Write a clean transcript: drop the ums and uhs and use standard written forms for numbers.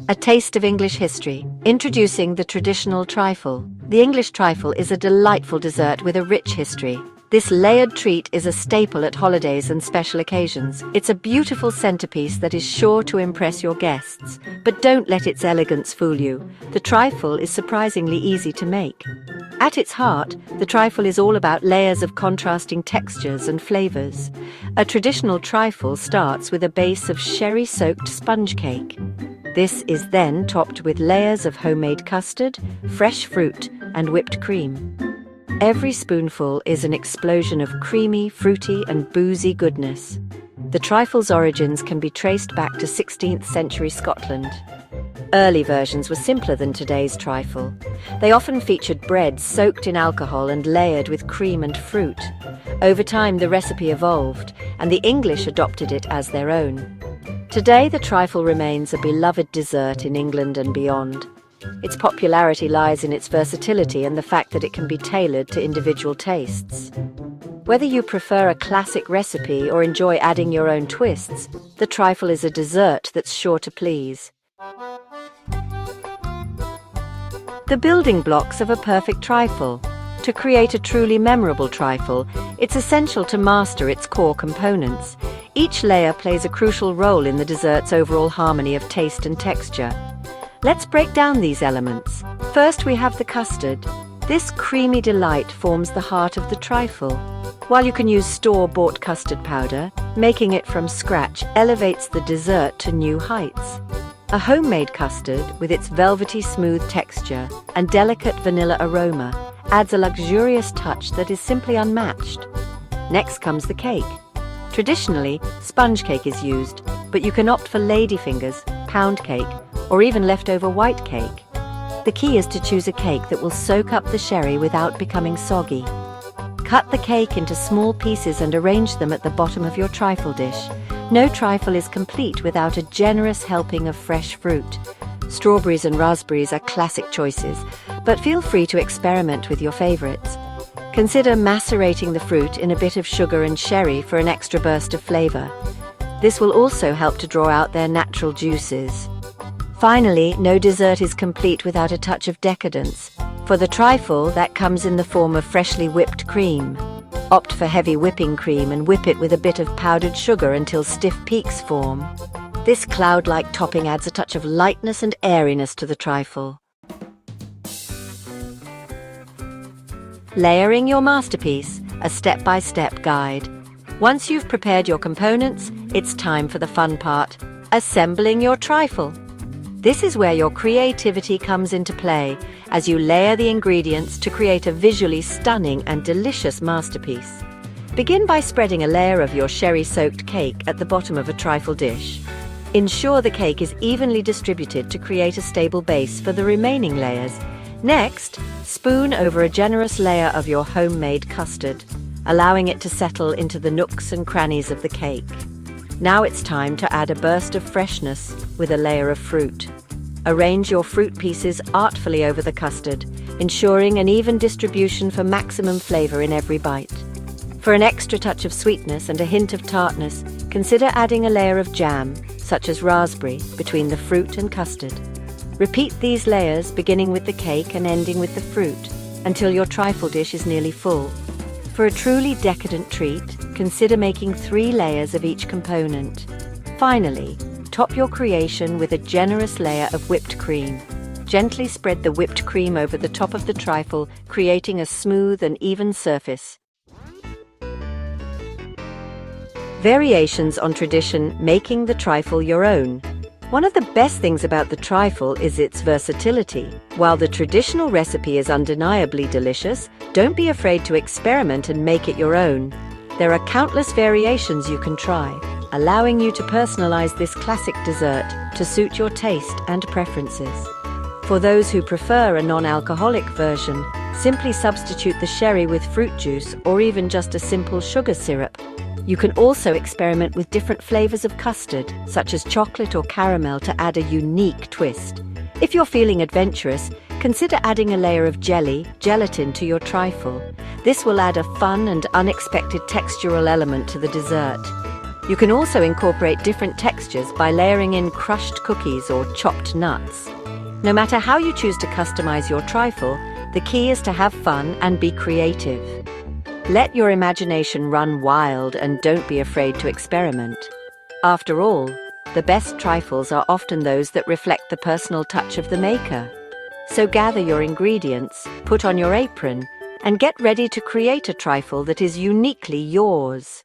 A taste of English history. Introducing the traditional trifle. The English trifle is a delightful dessert with a rich history. This layered treat is a staple at holidays and special occasions. It's a beautiful centerpiece that is sure to impress your guests. But don't let its elegance fool you. The trifle is surprisingly easy to make. At its heart, the trifle is all about layers of contrasting textures and flavors. A traditional trifle starts with a base of sherry-soaked sponge cake. This is then topped with layers of homemade custard, fresh fruit, and whipped cream. Every spoonful is an explosion of creamy, fruity, and boozy goodness. The trifle's origins can be traced back to 16th century Scotland. Early versions were simpler than today's trifle. They often featured bread soaked in alcohol and layered with cream and fruit. Over time, the recipe evolved, and the English adopted it as their own. Today, the trifle remains a beloved dessert in England and beyond. Its popularity lies in its versatility and the fact that it can be tailored to individual tastes. Whether you prefer a classic recipe or enjoy adding your own twists, the trifle is a dessert that's sure to please. The building blocks of a perfect trifle. To create a truly memorable trifle, it's essential to master its core components. Each layer plays a crucial role in the dessert's overall harmony of taste and texture. Let's break down these elements. First, we have the custard. This creamy delight forms the heart of the trifle. While you can use store-bought custard powder, making it from scratch elevates the dessert to new heights. A homemade custard, with its velvety smooth texture and delicate vanilla aroma, adds a luxurious touch that is simply unmatched. Next comes the cake. Traditionally, sponge cake is used, but you can opt for ladyfingers, pound cake, or even leftover white cake. The key is to choose a cake that will soak up the sherry without becoming soggy. Cut the cake into small pieces and arrange them at the bottom of your trifle dish. No trifle is complete without a generous helping of fresh fruit. Strawberries and raspberries are classic choices, but feel free to experiment with your favorites. Consider macerating the fruit in a bit of sugar and sherry for an extra burst of flavor. This will also help to draw out their natural juices. Finally, no dessert is complete without a touch of decadence. For the trifle, that comes in the form of freshly whipped cream. Opt for heavy whipping cream and whip it with a bit of powdered sugar until stiff peaks form. This cloud-like topping adds a touch of lightness and airiness to the trifle. Layering your masterpiece, a step-by-step guide. Once you've prepared your components, it's time for the fun part, assembling your trifle. This is where your creativity comes into play as you layer the ingredients to create a visually stunning and delicious masterpiece. Begin by spreading a layer of your sherry-soaked cake at the bottom of a trifle dish. Ensure the cake is evenly distributed to create a stable base for the remaining layers. Next, spoon over a generous layer of your homemade custard, allowing it to settle into the nooks and crannies of the cake. Now it's time to add a burst of freshness with a layer of fruit. Arrange your fruit pieces artfully over the custard, ensuring an even distribution for maximum flavor in every bite. For an extra touch of sweetness and a hint of tartness, consider adding a layer of jam, such as raspberry, between the fruit and custard. Repeat these layers, beginning with the cake and ending with the fruit, until your trifle dish is nearly full. For a truly decadent treat, consider making 3 layers of each component. Finally, top your creation with a generous layer of whipped cream. Gently spread the whipped cream over the top of the trifle, creating a smooth and even surface. Variations on tradition, making the trifle your own. One of the best things about the trifle is its versatility. While the traditional recipe is undeniably delicious, don't be afraid to experiment and make it your own. There are countless variations you can try, allowing you to personalize this classic dessert to suit your taste and preferences. For those who prefer a non-alcoholic version, simply substitute the sherry with fruit juice or even just a simple sugar syrup. You can also experiment with different flavors of custard, such as chocolate or caramel, to add a unique twist. If you're feeling adventurous, consider adding a layer of gelatin to your trifle. This will add a fun and unexpected textural element to the dessert. You can also incorporate different textures by layering in crushed cookies or chopped nuts. No matter how you choose to customize your trifle, the key is to have fun and be creative. Let your imagination run wild and don't be afraid to experiment. After all, the best trifles are often those that reflect the personal touch of the maker. So gather your ingredients, put on your apron, and get ready to create a trifle that is uniquely yours.